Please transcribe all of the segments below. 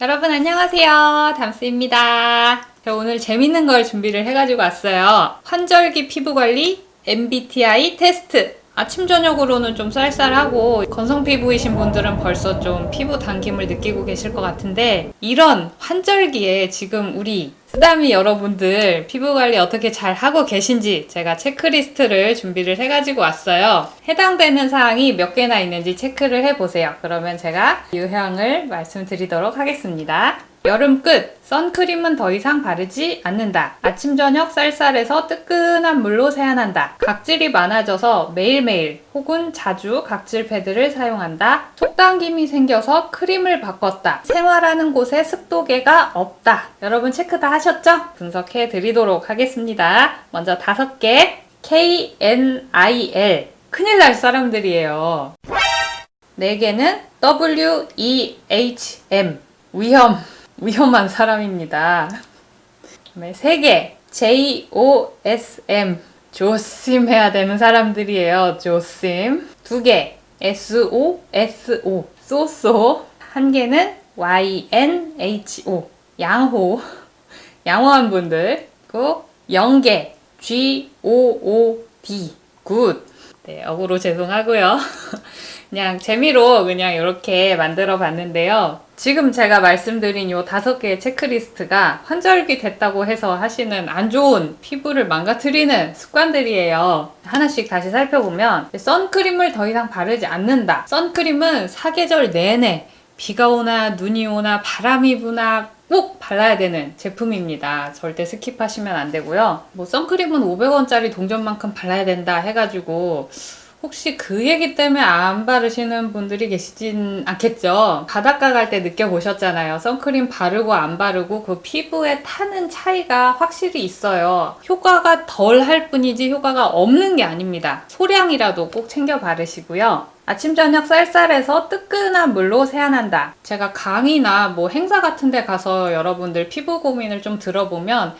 여러분 안녕하세요. 담스입니다. 저 오늘 재밌는 걸 준비를 해가지고 왔어요. 환절기 피부관리 MBTI 테스트. 아침 저녁으로는 좀 쌀쌀하고 건성 피부이신 분들은 벌써 좀 피부 당김을 느끼고 계실 것 같은데, 이런 환절기에 지금 우리 쓰다미 여러분들 피부관리 어떻게 잘 하고 계신지 제가 체크리스트를 준비를 해가지고 왔어요. 해당되는 사항이 몇 개나 있는지 체크를 해보세요. 그러면 제가 유형을 말씀드리도록 하겠습니다. 여름 끝, 선크림은 더 이상 바르지 않는다. 아침 저녁 쌀쌀해서 뜨끈한 물로 세안한다. 각질이 많아져서 매일매일 혹은 자주 각질 패드를 사용한다. 속당김이 생겨서 크림을 바꿨다. 생활하는 곳에 습도계가 없다. 여러분 체크 다 하셨죠? 분석해 드리도록 하겠습니다. 먼저 5개, KNIL, 큰일 날 사람들이에요. 4개는 WEHM, 위험한 사람입니다. 그다음에 3개, JOSM, 조심해야 되는 사람들이에요. 조심. 2개, SOSO, 쏘쏘. 1개는 YNHO, 양호한 분들. 그리고 0개, GOOD, 굿. 네, 어구로 죄송하고요. 그냥 재미로 그냥 이렇게 만들어 봤는데요. 지금 제가 말씀드린 요 5개의 체크리스트가 환절기 됐다고 해서 하시는 안 좋은 피부를 망가뜨리는 습관들이에요. 하나씩 다시 살펴보면, 선크림을 더 이상 바르지 않는다. 선크림은 사계절 내내 비가 오나 눈이 오나 바람이 부나 꼭 발라야 되는 제품입니다. 절대 스킵하시면 안 되고요. 뭐 선크림은 500원짜리 동전만큼 발라야 된다 해가지고 혹시 그 얘기 때문에 안 바르시는 분들이 계시진 않겠죠? 바닷가 갈 때 느껴보셨잖아요. 선크림 바르고 안 바르고 그 피부에 타는 차이가 확실히 있어요. 효과가 덜 할 뿐이지 효과가 없는 게 아닙니다. 소량이라도 꼭 챙겨 바르시고요. 아침 저녁 쌀쌀해서 뜨끈한 물로 세안한다. 제가 강의나 뭐 행사 같은 데 가서 여러분들 피부 고민을 좀 들어보면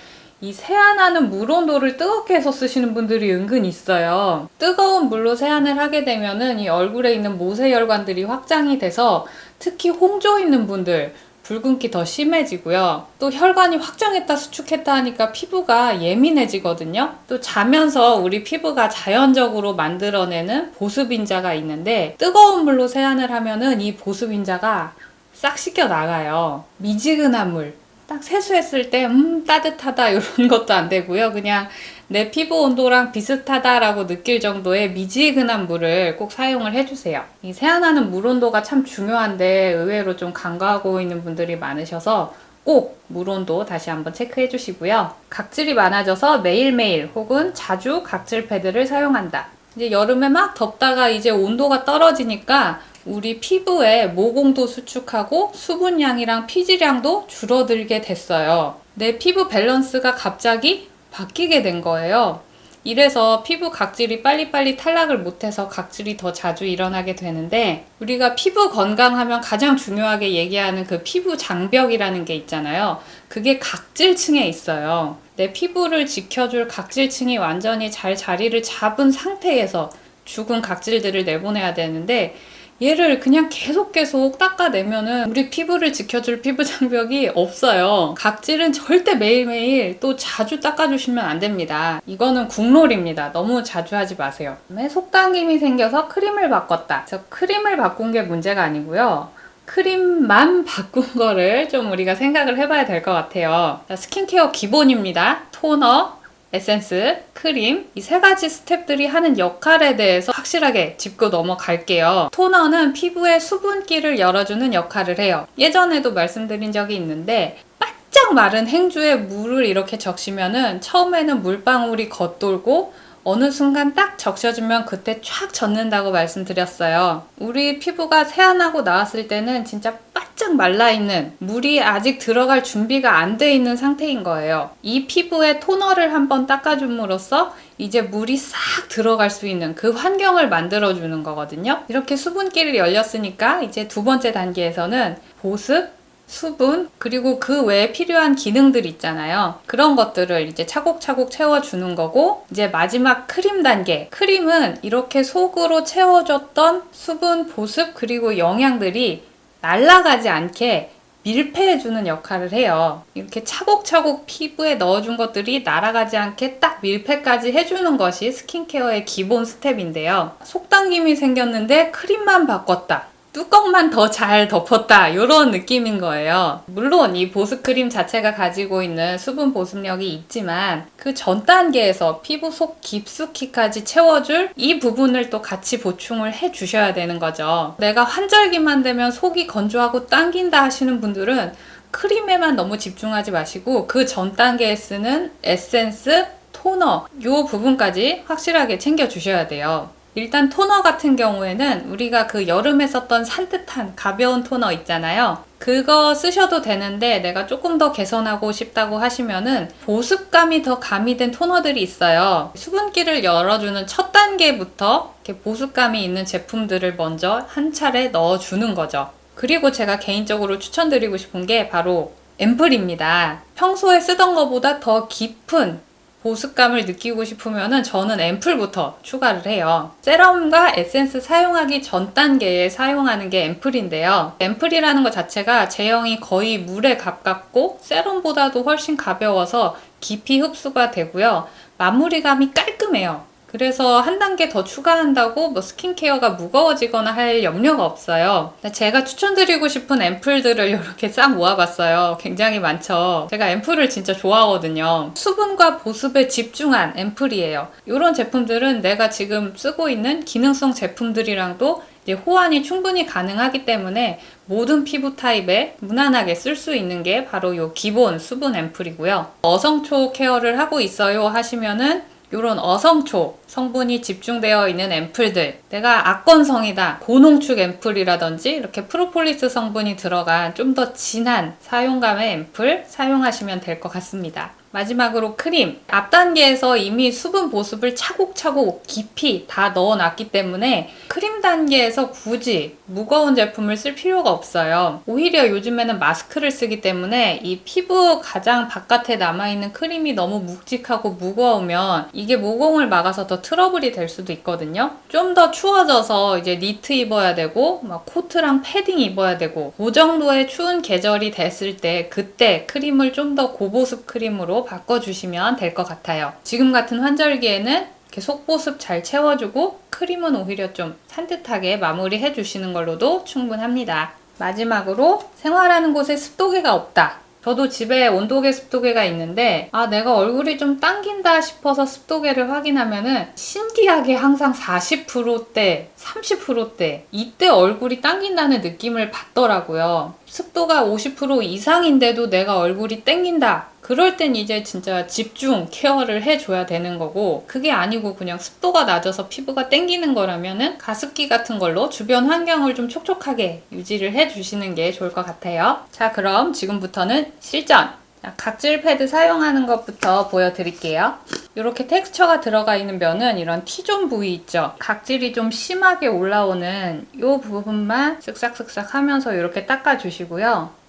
이 세안하는 물 온도를 뜨겁게 해서 쓰시는 분들이 은근 있어요. 뜨거운 물로 세안을 하게 되면은 이 얼굴에 있는 모세혈관들이 확장이 돼서 특히 홍조 있는 분들 붉은기 더 심해지고요. 또 혈관이 확장했다 수축했다 하니까 피부가 예민해지거든요. 또 자면서 우리 피부가 자연적으로 만들어내는 보습인자가 있는데, 뜨거운 물로 세안을 하면은 이 보습인자가 싹 씻겨 나가요. 미지근한 물, 딱 세수했을 때 따뜻하다 이런 것도 안 되고요. 그냥 내 피부 온도랑 비슷하다라고 느낄 정도의 미지근한 물을 꼭 사용을 해주세요. 이 세안하는 물 온도가 참 중요한데 의외로 좀 간과하고 있는 분들이 많으셔서 꼭 물 온도 다시 한번 체크해 주시고요. 각질이 많아져서 매일매일 혹은 자주 각질 패드를 사용한다. 이제 여름에 막 덥다가 이제 온도가 떨어지니까 우리 피부에 모공도 수축하고 수분량이랑 피지량도 줄어들게 됐어요. 내 피부 밸런스가 갑자기 바뀌게 된 거예요. 이래서 피부 각질이 빨리빨리 탈락을 못해서 각질이 더 자주 일어나게 되는데, 우리가 피부 건강하면 가장 중요하게 얘기하는 그 피부 장벽이라는 게 있잖아요. 그게 각질층에 있어요. 내 피부를 지켜줄 각질층이 완전히 잘 자리를 잡은 상태에서 죽은 각질들을 내보내야 되는데, 얘를 그냥 계속 닦아내면은 우리 피부를 지켜줄 피부 장벽이 없어요. 각질은 절대 매일매일 또 자주 닦아주시면 안 됩니다. 이거는 국룰입니다. 너무 자주 하지 마세요. 그다음에 속당김이 생겨서 크림을 바꿨다. 저 크림을 바꾼 게 문제가 아니고요. 크림만 바꾼 거를 좀 우리가 생각을 해봐야 될 것 같아요. 스킨케어 기본입니다. 토너, 에센스, 크림, 이 3가지 스텝들이 하는 역할에 대해서 확실하게 짚고 넘어갈게요. 토너는 피부의 수분기를 열어주는 역할을 해요. 예전에도 말씀드린 적이 있는데, 바짝 마른 행주에 물을 이렇게 적시면은 처음에는 물방울이 겉돌고 어느 순간 딱 적셔주면 그때 촥 젖는다고 말씀드렸어요. 우리 피부가 세안하고 나왔을 때는 진짜 바짝 말라있는, 물이 아직 들어갈 준비가 안 돼 있는 상태인 거예요. 이 피부에 토너를 한번 닦아줌으로써 이제 물이 싹 들어갈 수 있는 그 환경을 만들어주는 거거든요. 이렇게 수분기를 열렸으니까 이제 2번째 단계에서는 보습, 수분, 그리고 그 외에 필요한 기능들 있잖아요. 그런 것들을 이제 차곡차곡 채워주는 거고, 이제 마지막 크림 단계. 크림은 이렇게 속으로 채워줬던 수분, 보습, 그리고 영양들이 날아가지 않게 밀폐해주는 역할을 해요. 이렇게 차곡차곡 피부에 넣어준 것들이 날아가지 않게 딱 밀폐까지 해주는 것이 스킨케어의 기본 스텝인데요. 속당김이 생겼는데 크림만 바꿨다. 뚜껑만 더 잘 덮었다 이런 느낌인 거예요. 물론 이 보습크림 자체가 가지고 있는 수분 보습력이 있지만 그 전 단계에서 피부 속 깊숙이까지 채워줄 이 부분을 또 같이 보충을 해 주셔야 되는 거죠. 내가 환절기만 되면 속이 건조하고 당긴다 하시는 분들은 크림에만 너무 집중하지 마시고 그 전 단계에 쓰는 에센스, 토너 이 부분까지 확실하게 챙겨 주셔야 돼요. 일단 토너 같은 경우에는 우리가 그 여름에 썼던 산뜻한 가벼운 토너 있잖아요. 그거 쓰셔도 되는데 내가 조금 더 개선하고 싶다고 하시면은 보습감이 더 가미된 토너들이 있어요. 수분기를 열어주는 첫 단계부터 이렇게 보습감이 있는 제품들을 먼저 한 차례 넣어주는 거죠. 그리고 제가 개인적으로 추천드리고 싶은 게 바로 앰플입니다. 평소에 쓰던 것보다 더 깊은 보습감을 느끼고 싶으면은 저는 앰플부터 추가를 해요. 세럼과 에센스 사용하기 전 단계에 사용하는 게 앰플인데요. 앰플이라는 것 자체가 제형이 거의 물에 가깝고 세럼보다도 훨씬 가벼워서 깊이 흡수가 되고요. 마무리감이 깔끔해요. 그래서 한 단계 더 추가한다고 뭐 스킨케어가 무거워지거나 할 염려가 없어요. 제가 추천드리고 싶은 앰플들을 이렇게 싹 모아봤어요. 굉장히 많죠. 제가 앰플을 진짜 좋아하거든요. 수분과 보습에 집중한 앰플이에요. 이런 제품들은 내가 지금 쓰고 있는 기능성 제품들이랑도 이제 호환이 충분히 가능하기 때문에 모든 피부 타입에 무난하게 쓸 수 있는 게 바로 이 기본 수분 앰플이고요. 어성초 케어를 하고 있어요 하시면은 이런 어성초 성분이 집중되어 있는 앰플들, 내가 악건성이다 고농축 앰플이라든지 이렇게 프로폴리스 성분이 들어간 좀 더 진한 사용감의 앰플 사용하시면 될 것 같습니다. 마지막으로 크림. 앞 단계에서 이미 수분 보습을 차곡차곡 깊이 다 넣어놨기 때문에 크림 단계에서 굳이 무거운 제품을 쓸 필요가 없어요. 오히려 요즘에는 마스크를 쓰기 때문에 이 피부 가장 바깥에 남아있는 크림이 너무 묵직하고 무거우면 이게 모공을 막아서 더 트러블이 될 수도 있거든요. 좀 더 추워져서 이제 니트 입어야 되고 막 코트랑 패딩 입어야 되고 그 정도의 추운 계절이 됐을 때 그때 크림을 좀 더 고보습 크림으로 바꿔주시면 될 것 같아요. 지금 같은 환절기에는 이렇게 속보습 잘 채워주고 크림은 오히려 좀 산뜻하게 마무리해 주시는 걸로도 충분합니다. 마지막으로 생활하는 곳에 습도계가 없다. 저도 집에 온도계 습도계가 있는데 내가 얼굴이 좀 당긴다 싶어서 습도계를 확인하면은 신기하게 항상 40%대, 30%대 이때 얼굴이 당긴다는 느낌을 받더라고요. 습도가 50% 이상인데도 내가 얼굴이 땡긴다. 그럴 땐 이제 진짜 집중 케어를 해줘야 되는 거고 그게 아니고 그냥 습도가 낮아서 피부가 땡기는 거라면은 가습기 같은 걸로 주변 환경을 좀 촉촉하게 유지를 해주시는 게 좋을 것 같아요. 자, 그럼 지금부터는 실전! 각질 패드 사용하는 것부터 보여드릴게요. 이렇게 텍스처가 들어가 있는 면은 이런 T존 부위 있죠? 각질이 좀 심하게 올라오는 이 부분만 쓱싹쓱싹 하면서 이렇게 닦아주시고요.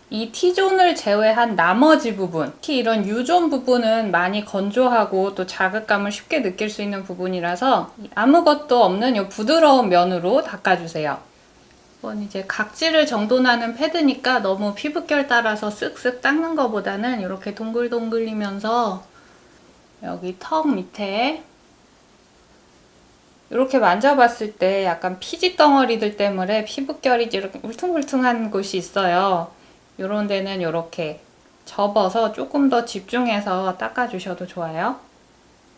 이 T존을 제외한 나머지 부분, 특히 이런 U존 부분은 많이 건조하고 또 자극감을 쉽게 느낄 수 있는 부분이라서 아무것도 없는 이 부드러운 면으로 닦아주세요. 이건 이제 각질을 정돈하는 패드니까 너무 피부결 따라서 쓱쓱 닦는 것보다는 이렇게 동글동글이면서 여기 턱 밑에 이렇게 만져봤을 때 약간 피지 덩어리들 때문에 피부결이 이렇게 울퉁불퉁한 곳이 있어요. 이런 데는 이렇게 접어서 조금 더 집중해서 닦아주셔도 좋아요.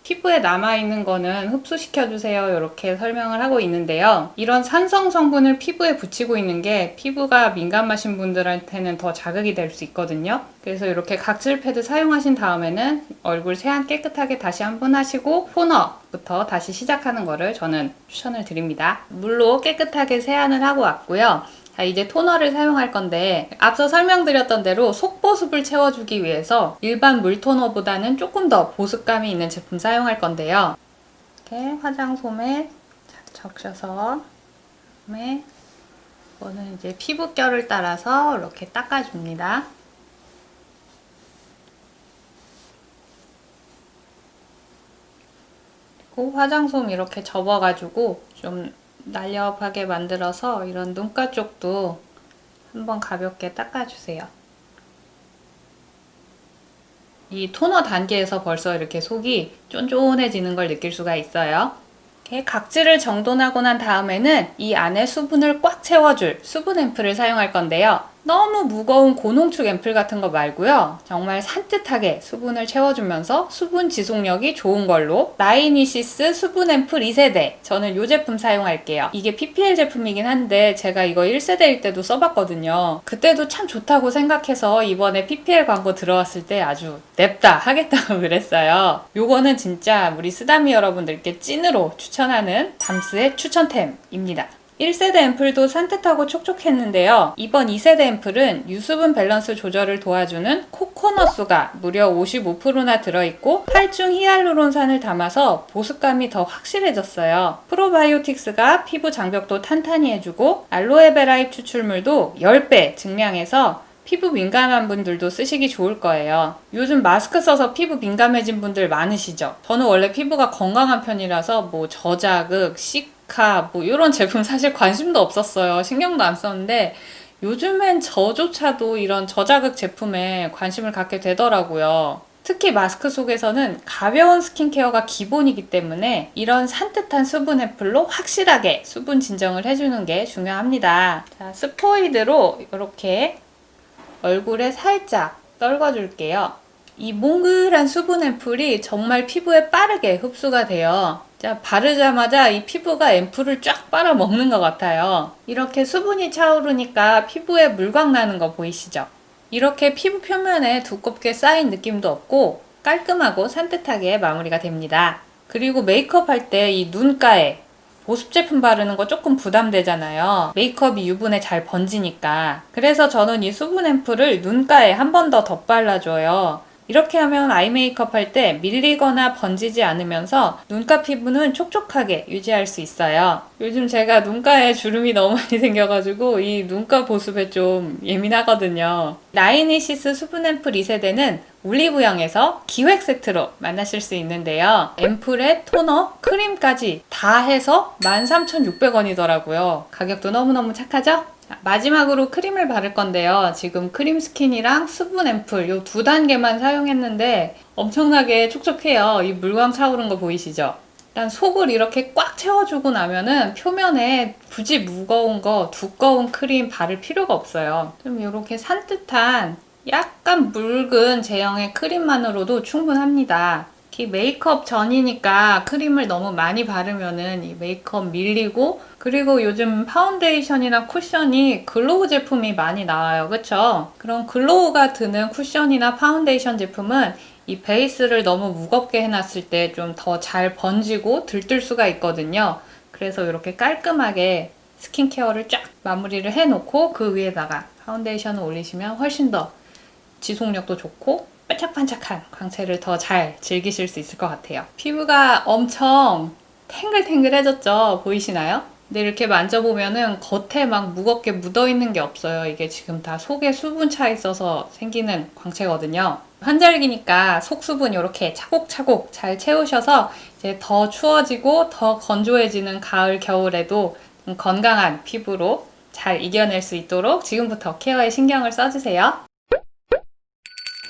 피부에 남아있는 거는 흡수시켜주세요. 이렇게 설명을 하고 있는데요. 이런 산성 성분을 피부에 붙이고 있는 게 피부가 민감하신 분들한테는 더 자극이 될 수 있거든요. 그래서 이렇게 각질 패드 사용하신 다음에는 얼굴 세안 깨끗하게 다시 한번 하시고 토너부터 다시 시작하는 거를 저는 추천을 드립니다. 물로 깨끗하게 세안을 하고 왔고요. 자, 이제 토너를 사용할 건데 앞서 설명드렸던 대로 속보습을 채워주기 위해서 일반 물 토너보다는 조금 더 보습감이 있는 제품 사용할 건데요. 이렇게 화장솜에 적셔서 그다음에 이거는 이제 피부결을 따라서 이렇게 닦아줍니다. 그리고 화장솜 이렇게 접어가지고 좀 날렵하게 만들어서 이런 눈가 쪽도 한번 가볍게 닦아주세요. 이 토너 단계에서 벌써 이렇게 속이 쫀쫀해지는 걸 느낄 수가 있어요. 이렇게 각질을 정돈하고 난 다음에는 이 안에 수분을 꽉 채워줄 수분 앰플을 사용할 건데요. 너무 무거운 고농축 앰플 같은 거 말고요. 정말 산뜻하게 수분을 채워주면서 수분 지속력이 좋은 걸로 라이니시스 수분 앰플 2세대, 저는 이 제품 사용할게요. 이게 PPL 제품이긴 한데 제가 이거 1세대일 때도 써봤거든요. 그때도 참 좋다고 생각해서 이번에 PPL 광고 들어왔을 때 아주 냅다 하겠다고 그랬어요. 요거는 진짜 우리 쓰다미 여러분들께 찐으로 추천하는 담스의 추천템입니다. 1세대 앰플도 산뜻하고 촉촉했는데요. 이번 2세대 앰플은 유수분 밸런스 조절을 도와주는 코코넛수가 무려 55%나 들어있고 활중 히알루론산을 담아서 보습감이 더 확실해졌어요. 프로바이오틱스가 피부 장벽도 탄탄히 해주고 알로에베라 잎 추출물도 10배 증량해서 피부 민감한 분들도 쓰시기 좋을 거예요. 요즘 마스크 써서 피부 민감해진 분들 많으시죠? 저는 원래 피부가 건강한 편이라서 뭐 저자극, 시카 뭐 이런 제품 사실 관심도 없었어요. 신경도 안 썼는데 요즘엔 저조차도 이런 저자극 제품에 관심을 갖게 되더라고요. 특히 마스크 속에서는 가벼운 스킨케어가 기본이기 때문에 이런 산뜻한 수분 앰플로 확실하게 수분 진정을 해주는 게 중요합니다. 자, 스포이드로 이렇게 얼굴에 살짝 떨궈줄게요. 이 몽글한 수분 앰플이 정말 피부에 빠르게 흡수가 돼요. 자, 바르자마자 이 피부가 앰플을 쫙 빨아먹는 것 같아요. 이렇게 수분이 차오르니까 피부에 물광 나는 거 보이시죠? 이렇게 피부 표면에 두껍게 쌓인 느낌도 없고 깔끔하고 산뜻하게 마무리가 됩니다. 그리고 메이크업 할 때 이 눈가에 보습 제품 바르는 거 조금 부담되잖아요. 메이크업이 유분에 잘 번지니까. 그래서 저는 이 수분 앰플을 눈가에 한 번 더 덧발라줘요. 이렇게 하면 아이 메이크업 할 때 밀리거나 번지지 않으면서 눈가 피부는 촉촉하게 유지할 수 있어요. 요즘 제가 눈가에 주름이 너무 많이 생겨가지고 이 눈가 보습에 좀 예민하거든요. 라이니시스 수분 앰플 2세대는 올리브영에서 기획 세트로 만나실 수 있는데요. 앰플에 토너, 크림까지 다 해서 13,600원이더라고요. 가격도 너무너무 착하죠? 마지막으로 크림을 바를 건데요. 지금 크림 스킨이랑 수분 앰플 요 두 단계만 사용했는데 엄청나게 촉촉해요. 이 물광 차오른 거 보이시죠? 일단 속을 이렇게 꽉 채워주고 나면은 표면에 굳이 무거운 거, 두꺼운 크림 바를 필요가 없어요. 좀 이렇게 산뜻한 약간 묽은 제형의 크림만으로도 충분합니다. 특히 메이크업 전이니까 크림을 너무 많이 바르면은 이 메이크업 밀리고, 그리고 요즘 파운데이션이나 쿠션이 글로우 제품이 많이 나와요. 그쵸? 그런 글로우가 드는 쿠션이나 파운데이션 제품은 이 베이스를 너무 무겁게 해놨을 때 좀 더 잘 번지고 들뜰 수가 있거든요. 그래서 이렇게 깔끔하게 스킨케어를 쫙 마무리를 해놓고 그 위에다가 파운데이션을 올리시면 훨씬 더 지속력도 좋고 반짝반짝한 광채를 더 잘 즐기실 수 있을 것 같아요. 피부가 엄청 탱글탱글해졌죠? 보이시나요? 근데 이렇게 만져보면은 겉에 막 무겁게 묻어있는 게 없어요. 이게 지금 다 속에 수분 차 있어서 생기는 광채거든요. 환절기니까 속 수분 이렇게 차곡차곡 잘 채우셔서 이제 더 추워지고 더 건조해지는 가을, 겨울에도 건강한 피부로 잘 이겨낼 수 있도록 지금부터 케어에 신경을 써주세요.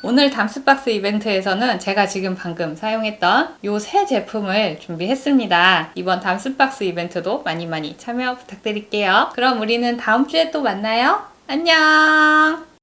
오늘 담스박스 이벤트에서는 제가 지금 방금 사용했던 이 세 제품을 준비했습니다. 이번 담스박스 이벤트도 많이 참여 부탁드릴게요. 그럼 우리는 다음 주에 또 만나요. 안녕!